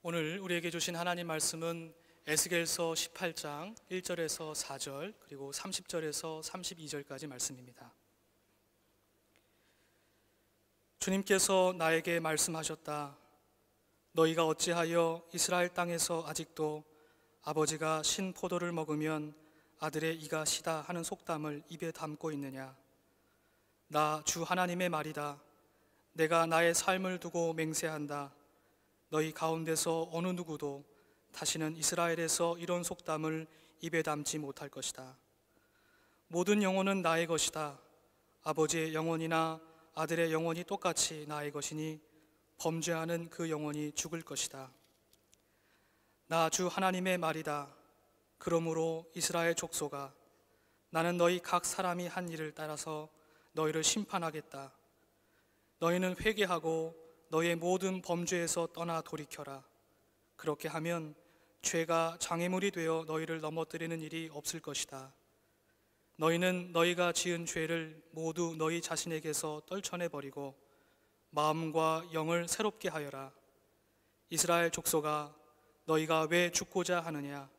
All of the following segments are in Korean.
오늘 우리에게 주신 하나님 말씀은 에스겔서 18장 1절에서 4절 그리고 30절에서 32절까지 말씀입니다. 주님께서 나에게 말씀하셨다. 너희가 어찌하여 이스라엘 땅에서 아직도 아버지가 신 포도를 먹으면 아들의 이가 시다 하는 속담을 입에 담고 있느냐? 나 주 하나님의 말이다. 내가 나의 삶을 두고 맹세한다. 너희 가운데서 어느 누구도 다시는 이스라엘에서 이런 속담을 입에 담지 못할 것이다. 모든 영혼은 나의 것이다. 아버지의 영혼이나 아들의 영혼이 똑같이 나의 것이니 범죄하는 그 영혼이 죽을 것이다. 나 주 하나님의 말이다. 그러므로 이스라엘 족속아, 나는 너희 각 사람이 한 일을 따라서 너희를 심판하겠다. 너희는 회개하고 너희의 모든 범죄에서 떠나 돌이켜라. 그렇게 하면 죄가 장애물이 되어 너희를 넘어뜨리는 일이 없을 것이다. 너희는 너희가 지은 죄를 모두 너희 자신에게서 떨쳐내버리고 마음과 영을 새롭게 하여라. 이스라엘 족속아, 너희가 왜 죽고자 하느냐?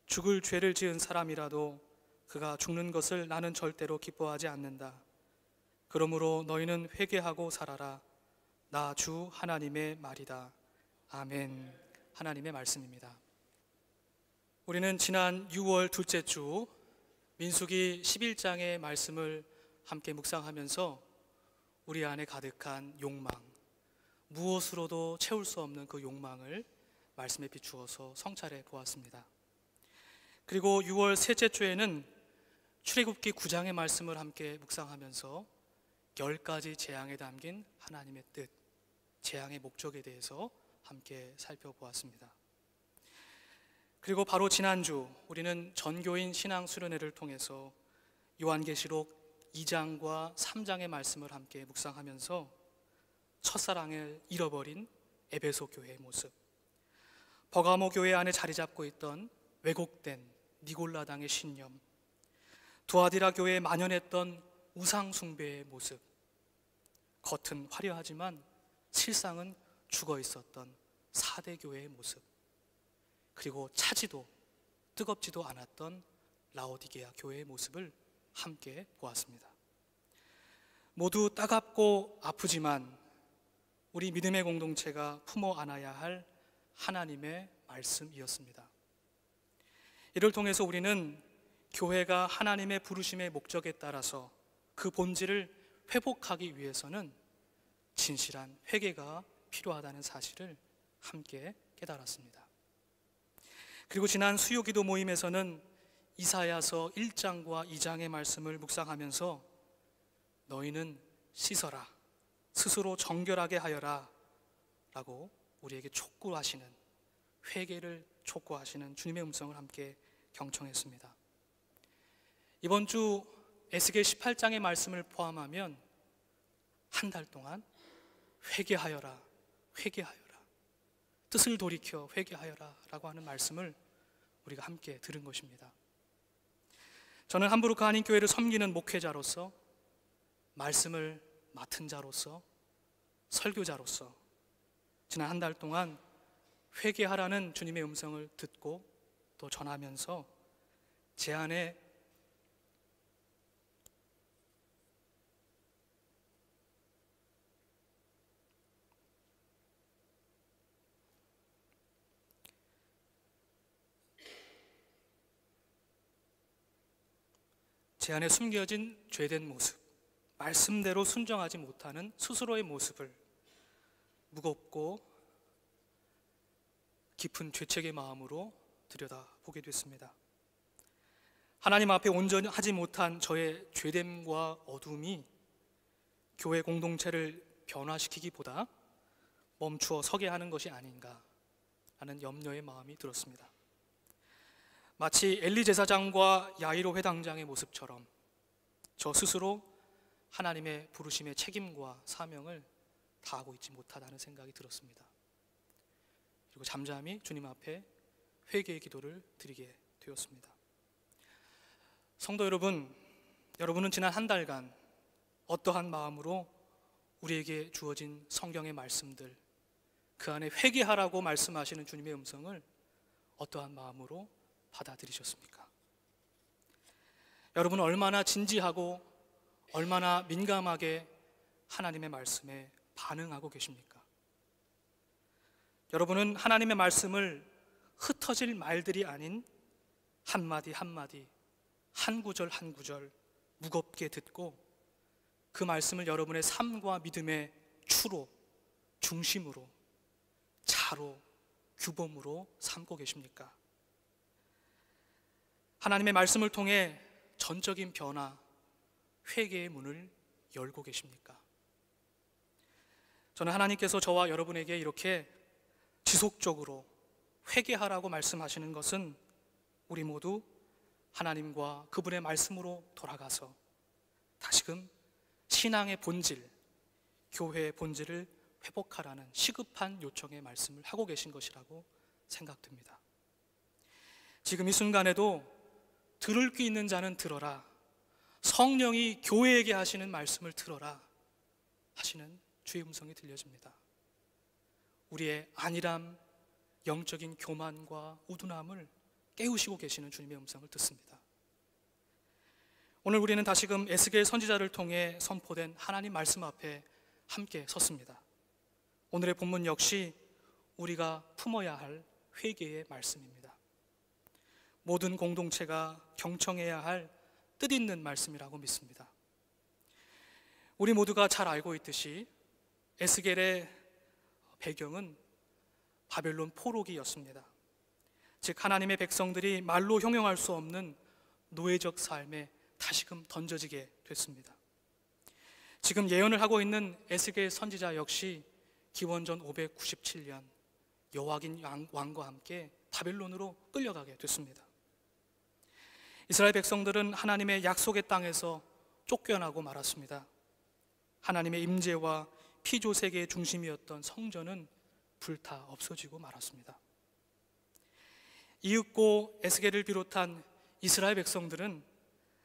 죽을 죄를 지은 사람이라도 그가 죽는 것을 나는 절대로 기뻐하지 않는다. 그러므로 너희는 회개하고 살아라. 나 주 하나님의 말이다. 아멘. 하나님의 말씀입니다. 우리는 지난 6월 둘째 주 민수기 11장의 말씀을 함께 묵상하면서 우리 안에 가득한 욕망, 무엇으로도 채울 수 없는 그 욕망을 말씀에 비추어서 성찰해 보았습니다. 그리고 6월 셋째 주에는 출애굽기 9장의 말씀을 함께 묵상하면서 10가지 재앙에 담긴 하나님의 뜻, 재앙의 목적에 대해서 함께 살펴보았습니다. 그리고 바로 지난주 우리는 전교인 신앙 수련회를 통해서 요한계시록 2장과 3장의 말씀을 함께 묵상하면서 첫사랑을 잃어버린 에베소 교회의 모습, 버가모 교회 안에 자리 잡고 있던 왜곡된 니골라당의 신념, 두아디라 교회에 만연했던 우상 숭배의 모습, 겉은 화려하지만 실상은 죽어 있었던 사대 교회의 모습, 그리고 차지도 뜨겁지도 않았던 라오디게아 교회의 모습을 함께 보았습니다. 모두 따갑고 아프지만 우리 믿음의 공동체가 품어 안아야 할 하나님의 말씀이었습니다. 이를 통해서 우리는 교회가 하나님의 부르심의 목적에 따라서 그 본질을 회복하기 위해서는 진실한 회개가 필요하다는 사실을 함께 깨달았습니다. 그리고 지난 수요기도 모임에서는 이사야서 1장과 2장의 말씀을 묵상하면서 너희는 씻어라, 스스로 정결하게 하여라 라고 우리에게 촉구하시는, 회개를 촉구하시는 주님의 음성을 함께 경청했습니다. 이번 주 에스겔 18장의 말씀을 포함하면 한 달 동안 회개하여라, 회개하여라, 뜻을 돌이켜 회개하여라 라고 하는 말씀을 우리가 함께 들은 것입니다. 저는 함부르크 한인교회를 섬기는 목회자로서, 말씀을 맡은 자로서, 설교자로서 지난 한 달 동안 회개하라는 주님의 음성을 듣고 또 전하면서 제 안에 숨겨진 죄된 모습, 말씀대로 순종하지 못하는 스스로의 모습을 무겁고 깊은 죄책의 마음으로 들여다보게 됐습니다. 하나님 앞에 온전히 하지 못한 저의 죄됨과 어둠이 교회 공동체를 변화시키기보다 멈추어 서게 하는 것이 아닌가 하는 염려의 마음이 들었습니다. 마치 엘리 제사장과 야이로 회당장의 모습처럼 저 스스로 하나님의 부르심의 책임과 사명을 다하고 있지 못하다는 생각이 들었습니다. 그리고 잠잠히 주님 앞에 회개의 기도를 드리게 되었습니다. 성도 여러분, 여러분은 지난 한 달간 어떠한 마음으로 우리에게 주어진 성경의 말씀들, 그 안에 회개하라고 말씀하시는 주님의 음성을 어떠한 마음으로 받아들이셨습니까? 여러분은 얼마나 진지하고 얼마나 민감하게 하나님의 말씀에 반응하고 계십니까? 여러분은 하나님의 말씀을 흩어질 말들이 아닌 한마디 한마디, 한 구절 한 구절 무겁게 듣고 그 말씀을 여러분의 삶과 믿음의 추로, 중심으로, 자로, 규범으로 삼고 계십니까? 하나님의 말씀을 통해 전적인 변화, 회개의 문을 열고 계십니까? 저는 하나님께서 저와 여러분에게 이렇게 지속적으로 회개하라고 말씀하시는 것은 우리 모두 하나님과 그분의 말씀으로 돌아가서 다시금 신앙의 본질, 교회의 본질을 회복하라는 시급한 요청의 말씀을 하고 계신 것이라고 생각됩니다. 지금 이 순간에도 들을 귀 있는 자는 들어라, 성령이 교회에게 하시는 말씀을 들어라 하시는 주의 음성이 들려집니다. 우리의 안일함, 영적인 교만과 우둔함을 깨우시고 계시는 주님의 음성을 듣습니다. 오늘 우리는 다시금 에스겔 선지자를 통해 선포된 하나님 말씀 앞에 함께 섰습니다. 오늘의 본문 역시 우리가 품어야 할 회개의 말씀입니다. 모든 공동체가 경청해야 할 뜻있는 말씀이라고 믿습니다. 우리 모두가 잘 알고 있듯이 에스겔의 배경은 바벨론 포로기였습니다. 즉 하나님의 백성들이 말로 형용할 수 없는 노예적 삶에 다시금 던져지게 됐습니다. 지금 예언을 하고 있는 에스겔 선지자 역시 기원전 597년 여호와긴 왕과 함께 바벨론으로 끌려가게 됐습니다. 이스라엘 백성들은 하나님의 약속의 땅에서 쫓겨나고 말았습니다. 하나님의 임재와 피조세계의 중심이었던 성전은 불타 없어지고 말았습니다. 이윽고 에스겔을 비롯한 이스라엘 백성들은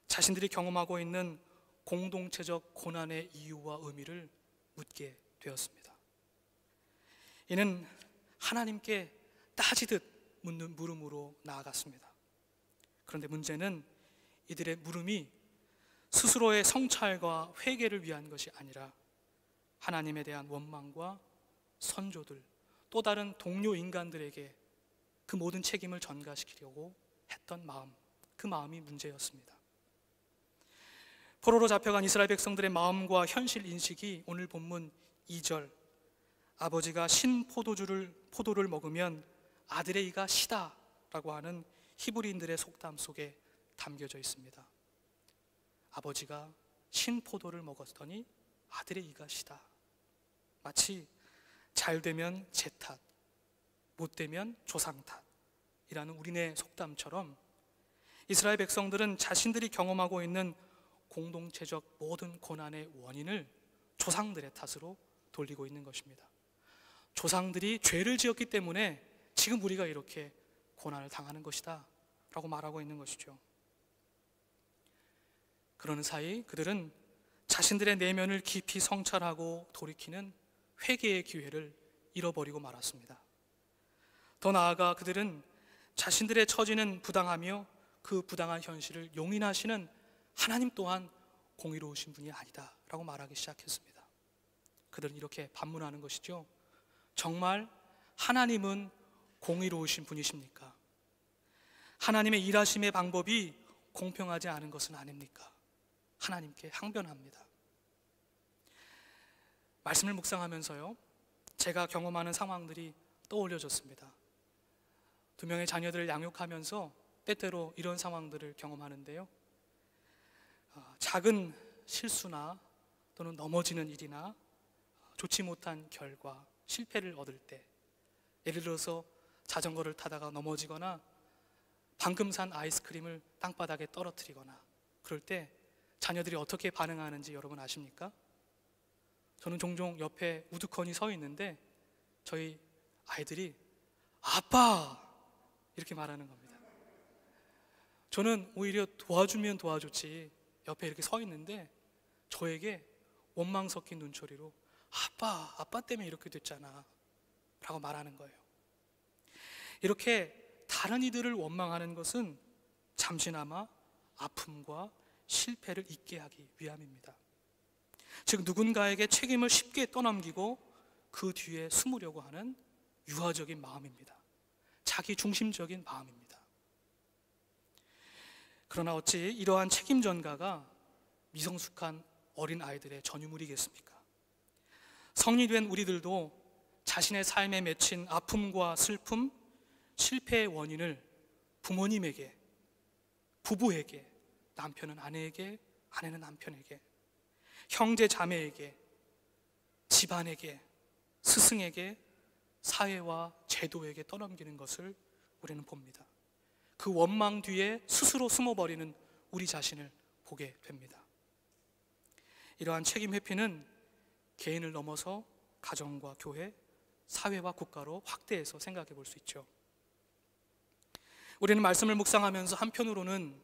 자신들이 경험하고 있는 공동체적 고난의 이유와 의미를 묻게 되었습니다. 이는 하나님께 따지듯 묻는 물음으로 나아갔습니다. 그런데 문제는 이들의 물음이 스스로의 성찰과 회개를 위한 것이 아니라 하나님에 대한 원망과 선조들, 또 다른 동료 인간들에게 그 모든 책임을 전가시키려고 했던 마음, 그 마음이 문제였습니다. 포로로 잡혀간 이스라엘 백성들의 마음과 현실 인식이 오늘 본문 2절, 아버지가 신 포도를 먹으면 아들의 이가 시다 라고 하는 히브리인들의 속담 속에 담겨져 있습니다. 아버지가 신 포도를 먹었더니 아들의 이가 시다. 마치 잘 되면 제 탓, 못 되면 조상 탓이라는 우리네 속담처럼 이스라엘 백성들은 자신들이 경험하고 있는 공동체적 모든 고난의 원인을 조상들의 탓으로 돌리고 있는 것입니다. 조상들이 죄를 지었기 때문에 지금 우리가 이렇게 고난을 당하는 것이다 라고 말하고 있는 것이죠. 그러는 사이 그들은 자신들의 내면을 깊이 성찰하고 돌이키는 회개의 기회를 잃어버리고 말았습니다. 더 나아가 그들은 자신들의 처지는 부당하며 그 부당한 현실을 용인하시는 하나님 또한 공의로우신 분이 아니다 라고 말하기 시작했습니다. 그들은 이렇게 반문하는 것이죠. 정말 하나님은 공의로우신 분이십니까? 하나님의 일하심의 방법이 공평하지 않은 것은 아닙니까? 하나님께 항변합니다. 말씀을 묵상하면서요, 제가 경험하는 상황들이 떠올려졌습니다. 2명의 자녀들을 양육하면서 때때로 이런 상황들을 경험하는데요, 작은 실수나 또는 넘어지는 일이나 좋지 못한 결과, 실패를 얻을 때, 예를 들어서 자전거를 타다가 넘어지거나 방금 산 아이스크림을 땅바닥에 떨어뜨리거나 그럴 때 자녀들이 어떻게 반응하는지 여러분 아십니까? 저는 종종 옆에 우두커니 서 있는데 저희 아이들이 아빠! 이렇게 말하는 겁니다. 저는 오히려 도와주면 도와줬지 옆에 이렇게 서 있는데 저에게 원망 섞인 눈초리로 아빠 때문에 이렇게 됐잖아 라고 말하는 거예요. 이렇게 다른 이들을 원망하는 것은 잠시나마 아픔과 실패를 잊게 하기 위함입니다. 즉 누군가에게 책임을 쉽게 떠넘기고 그 뒤에 숨으려고 하는 유아적인 마음입니다. 자기 중심적인 마음입니다. 그러나 어찌 이러한 책임 전가가 미성숙한 어린 아이들의 전유물이겠습니까? 성인이 된 우리들도 자신의 삶에 맺힌 아픔과 슬픔, 실패의 원인을 부모님에게, 부부에게, 남편은 아내에게, 아내는 남편에게, 형제 자매에게, 집안에게, 스승에게, 사회와 제도에게 떠넘기는 것을 우리는 봅니다. 그 원망 뒤에 스스로 숨어버리는 우리 자신을 보게 됩니다. 이러한 책임 회피는 개인을 넘어서 가정과 교회, 사회와 국가로 확대해서 생각해 볼 수 있죠. 우리는 말씀을 묵상하면서 한편으로는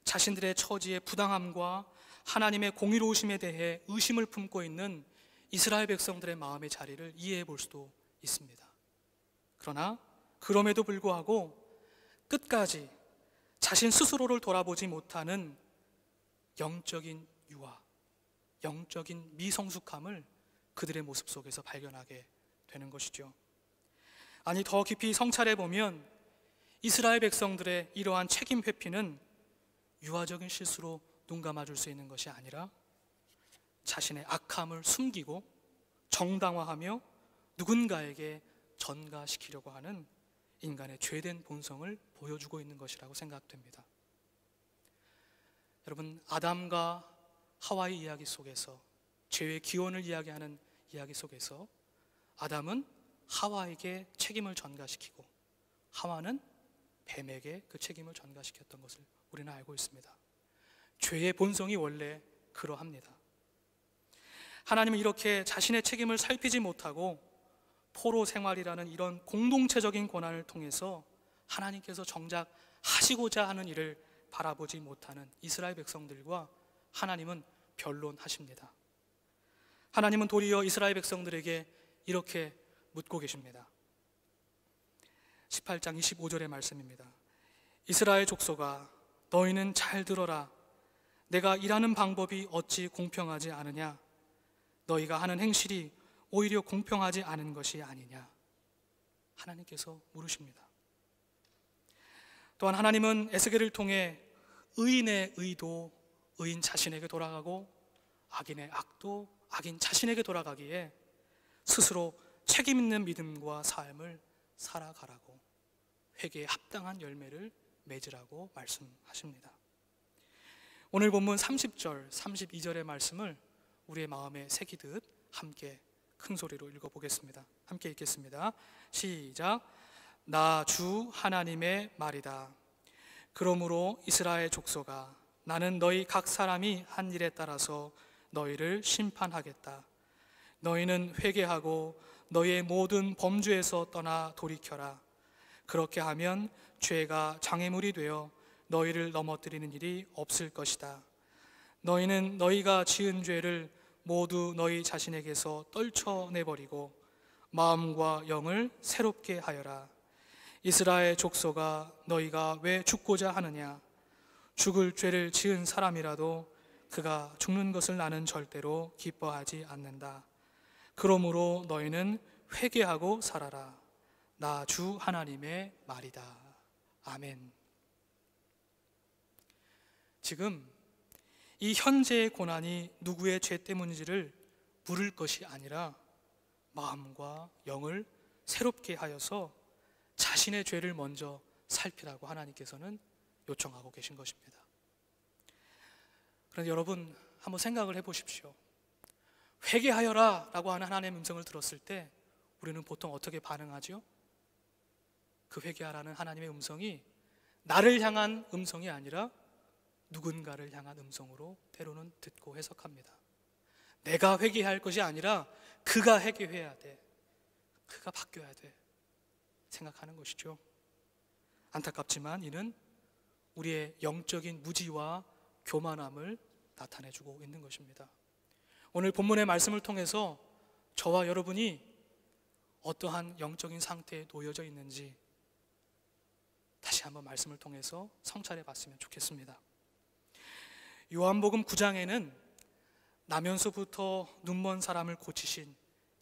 자신들의 처지의 부당함과 하나님의 공의로우심에 대해 의심을 품고 있는 이스라엘 백성들의 마음의 자리를 이해해 볼 수도 있습니다. 그러나 그럼에도 불구하고 끝까지 자신 스스로를 돌아보지 못하는 영적인 유아, 영적인 미성숙함을 그들의 모습 속에서 발견하게 되는 것이죠. 아니 더 깊이 성찰해 보면 이스라엘 백성들의 이러한 책임 회피는 유아적인 실수로 눈 감아줄 수 있는 것이 아니라 자신의 악함을 숨기고 정당화하며 누군가에게 전가시키려고 하는 인간의 죄된 본성을 보여주고 있는 것이라고 생각됩니다. 여러분, 아담과 하와의 이야기 속에서, 죄의 기원을 이야기하는 이야기 속에서 아담은 하와에게 책임을 전가시키고 하와는 뱀에게 그 책임을 전가시켰던 것을 우리는 알고 있습니다. 죄의 본성이 원래 그러합니다. 하나님은 이렇게 자신의 책임을 살피지 못하고 포로 생활이라는 이런 공동체적인 고난을 통해서 하나님께서 정작 하시고자 하는 일을 바라보지 못하는 이스라엘 백성들과 하나님은 변론하십니다. 하나님은 도리어 이스라엘 백성들에게 이렇게 묻고 계십니다. 18장 25절의 말씀입니다. 이스라엘 족속아, 너희는 잘 들어라. 내가 일하는 방법이 어찌 공평하지 않으냐? 너희가 하는 행실이 오히려 공평하지 않은 것이 아니냐? 하나님께서 물으십니다. 또한 하나님은 에스겔을 통해 의인의 의도 의인 자신에게 돌아가고 악인의 악도 악인 자신에게 돌아가기에 스스로 책임 있는 믿음과 삶을 살아가라고, 회개에 합당한 열매를 맺으라고 말씀하십니다. 오늘 본문 30절, 32절의 말씀을 우리의 마음에 새기듯 함께 큰 소리로 읽어보겠습니다. 함께 읽겠습니다. 시작. 나 주 하나님의 말이다. 그러므로 이스라엘 족속아, 나는 너희 각 사람이 한 일에 따라서 너희를 심판하겠다. 너희는 회개하고 너희의 모든 범죄에서 떠나 돌이켜라. 그렇게 하면 죄가 장애물이 되어 너희를 넘어뜨리는 일이 없을 것이다. 너희는 너희가 지은 죄를 모두 너희 자신에게서 떨쳐내버리고 마음과 영을 새롭게 하여라. 이스라엘 족속아, 너희가 왜 죽고자 하느냐? 죽을 죄를 지은 사람이라도 그가 죽는 것을 나는 절대로 기뻐하지 않는다. 그러므로 너희는 회개하고 살아라. 나 주 하나님의 말이다. 아멘. 지금 이 현재의 고난이 누구의 죄 때문인지를 물을 것이 아니라 마음과 영을 새롭게 하여서 자신의 죄를 먼저 살피라고 하나님께서는 요청하고 계신 것입니다. 그런데 여러분, 한번 생각을 해보십시오. 회개하여라 라고 하는 하나님의 음성을 들었을 때 우리는 보통 어떻게 반응하죠? 그 회개하라는 하나님의 음성이 나를 향한 음성이 아니라 누군가를 향한 음성으로 때로는 듣고 해석합니다. 내가 회개할 것이 아니라 그가 회개해야 돼, 그가 바뀌어야 돼 생각하는 것이죠. 안타깝지만 이는 우리의 영적인 무지와 교만함을 나타내주고 있는 것입니다. 오늘 본문의 말씀을 통해서 저와 여러분이 어떠한 영적인 상태에 놓여져 있는지 다시 한번 말씀을 통해서 성찰해 봤으면 좋겠습니다. 요한복음 9장에는 나면서부터 눈먼 사람을 고치신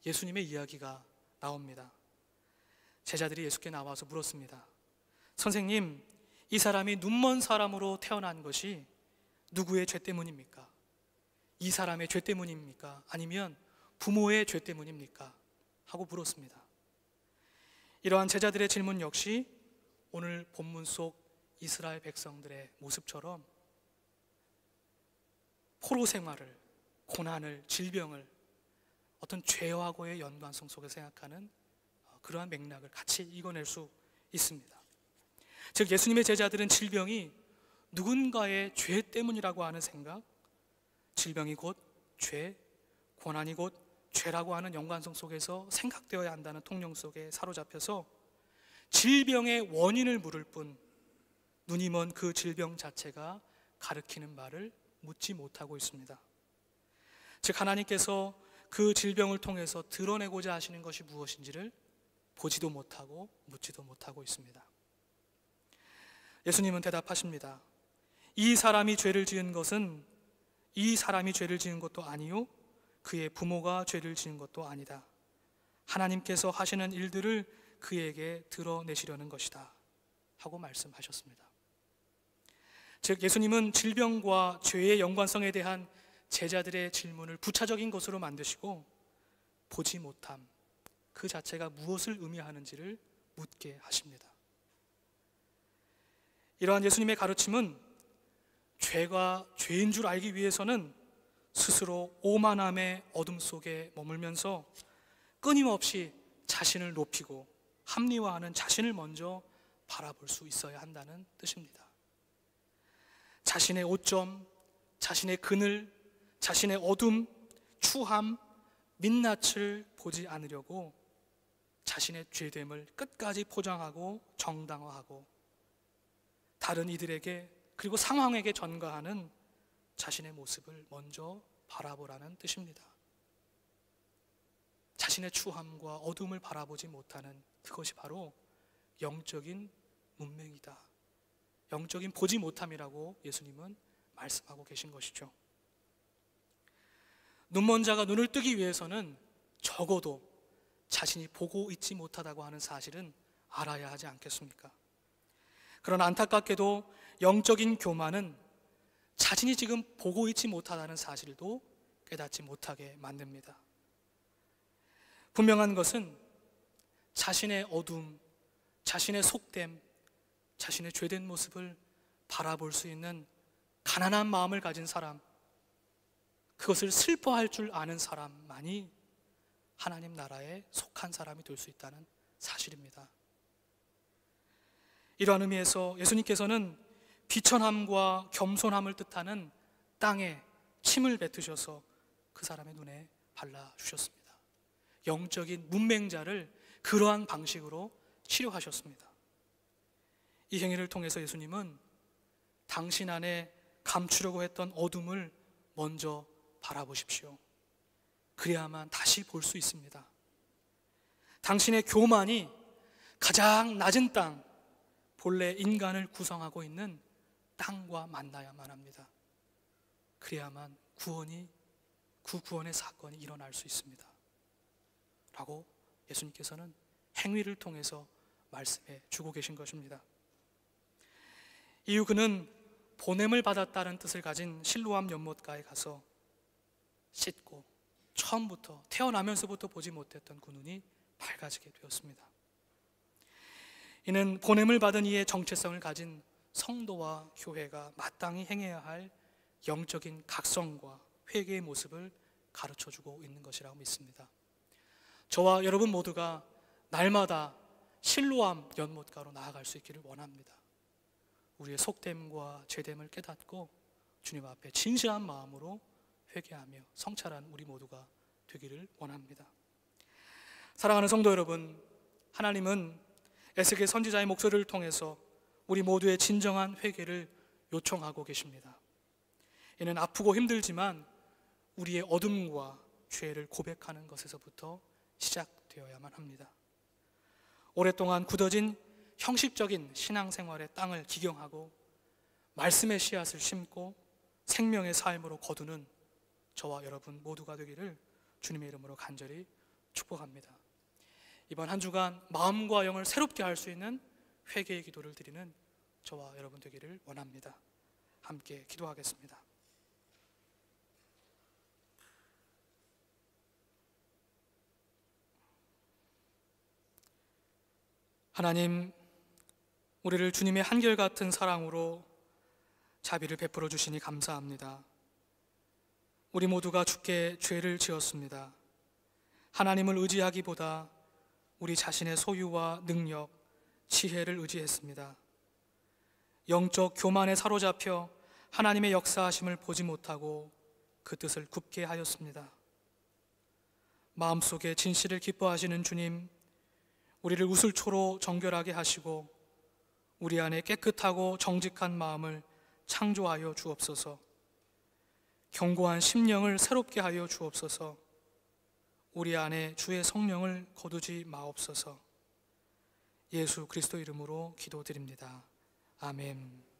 예수님의 이야기가 나옵니다. 제자들이 예수께 나와서 물었습니다. 선생님, 이 사람이 눈먼 사람으로 태어난 것이 누구의 죄 때문입니까? 이 사람의 죄 때문입니까? 아니면 부모의 죄 때문입니까? 하고 물었습니다. 이러한 제자들의 질문 역시 오늘 본문 속 이스라엘 백성들의 모습처럼 포로 생활을, 고난을, 질병을 어떤 죄와고의 연관성 속에서 생각하는 그러한 맥락을 같이 읽어낼 수 있습니다. 즉 예수님의 제자들은 질병이 누군가의 죄 때문이라고 하는 생각, 질병이 곧 죄, 고난이 곧 죄라고 하는 연관성 속에서 생각되어야 한다는 통념 속에 사로잡혀서 질병의 원인을 물을 뿐 눈이 먼 그 질병 자체가 가리키는 말을 묻지 못하고 있습니다. 즉 하나님께서 그 질병을 통해서 드러내고자 하시는 것이 무엇인지를 보지도 못하고 묻지도 못하고 있습니다. 예수님은 대답하십니다. 이 사람이 죄를 지은 것은 이 사람이 죄를 지은 것도 아니요 그의 부모가 죄를 지은 것도 아니다. 하나님께서 하시는 일들을 그에게 드러내시려는 것이다 하고 말씀하셨습니다. 즉 예수님은 질병과 죄의 연관성에 대한 제자들의 질문을 부차적인 것으로 만드시고 보지 못함 그 자체가 무엇을 의미하는지를 묻게 하십니다. 이러한 예수님의 가르침은 죄가 죄인 줄 알기 위해서는 스스로 오만함의 어둠 속에 머물면서 끊임없이 자신을 높이고 합리화하는 자신을 먼저 바라볼 수 있어야 한다는 뜻입니다. 자신의 오점, 자신의 그늘, 자신의 어둠, 추함, 민낯을 보지 않으려고 자신의 죄됨을 끝까지 포장하고 정당화하고 다른 이들에게 그리고 상황에게 전가하는 자신의 모습을 먼저 바라보라는 뜻입니다. 자신의 추함과 어둠을 바라보지 못하는 그것이 바로 영적인 문맹이다. 영적인 보지 못함이라고 예수님은 말씀하고 계신 것이죠. 눈먼 자가 눈을 뜨기 위해서는 적어도 자신이 보고 있지 못하다고 하는 사실은 알아야 하지 않겠습니까? 그러나 안타깝게도 영적인 교만은 자신이 지금 보고 있지 못하다는 사실도 깨닫지 못하게 만듭니다. 분명한 것은 자신의 어둠, 자신의 속됨, 자신의 죄된 모습을 바라볼 수 있는 가난한 마음을 가진 사람, 그것을 슬퍼할 줄 아는 사람만이 하나님 나라에 속한 사람이 될 수 있다는 사실입니다. 이러한 의미에서 예수님께서는 비천함과 겸손함을 뜻하는 땅에 침을 뱉으셔서 그 사람의 눈에 발라주셨습니다. 영적인 문맹자를 그러한 방식으로 치료하셨습니다. 이 행위를 통해서 예수님은 당신 안에 감추려고 했던 어둠을 먼저 바라보십시오. 그래야만 다시 볼 수 있습니다. 당신의 교만이 가장 낮은 땅, 본래 인간을 구성하고 있는 땅과 만나야만 합니다. 그래야만 그 구원의 사건이 일어날 수 있습니다. 라고 예수님께서는 행위를 통해서 말씀해 주고 계신 것입니다. 이후 그는 보냄을 받았다는 뜻을 가진 실로암 연못가에 가서 씻고 처음부터 태어나면서부터 보지 못했던 그 눈이 밝아지게 되었습니다. 이는 보냄을 받은 이의 정체성을 가진 성도와 교회가 마땅히 행해야 할 영적인 각성과 회개의 모습을 가르쳐주고 있는 것이라고 믿습니다. 저와 여러분 모두가 날마다 실로암 연못가로 나아갈 수 있기를 원합니다. 우리의 속됨과 죄됨을 깨닫고 주님 앞에 진실한 마음으로 회개하며 성찰한 우리 모두가 되기를 원합니다. 사랑하는 성도 여러분, 하나님은 에스겔 선지자의 목소리를 통해서 우리 모두의 진정한 회개를 요청하고 계십니다. 이는 아프고 힘들지만 우리의 어둠과 죄를 고백하는 것에서부터 시작됩니다. 되어야만 합니다. 오랫동안 굳어진 형식적인 신앙생활의 땅을 기경하고 말씀의 씨앗을 심고 생명의 삶으로 거두는 저와 여러분 모두가 되기를 주님의 이름으로 간절히 축복합니다. 이번 한 주간 마음과 영을 새롭게 할 수 있는 회개의 기도를 드리는 저와 여러분 되기를 원합니다. 함께 기도하겠습니다. 하나님, 우리를 주님의 한결같은 사랑으로 자비를 베풀어 주시니 감사합니다. 우리 모두가 주께 죄를 지었습니다. 하나님을 의지하기보다 우리 자신의 소유와 능력, 지혜를 의지했습니다. 영적 교만에 사로잡혀 하나님의 역사하심을 보지 못하고 그 뜻을 굽게 하였습니다. 마음속에 진실을 기뻐하시는 주님, 우리를 우슬초로 정결하게 하시고 우리 안에 깨끗하고 정직한 마음을 창조하여 주옵소서. 견고한 심령을 새롭게 하여 주옵소서. 우리 안에 주의 성령을 거두지 마옵소서. 예수 그리스도 이름으로 기도드립니다. 아멘.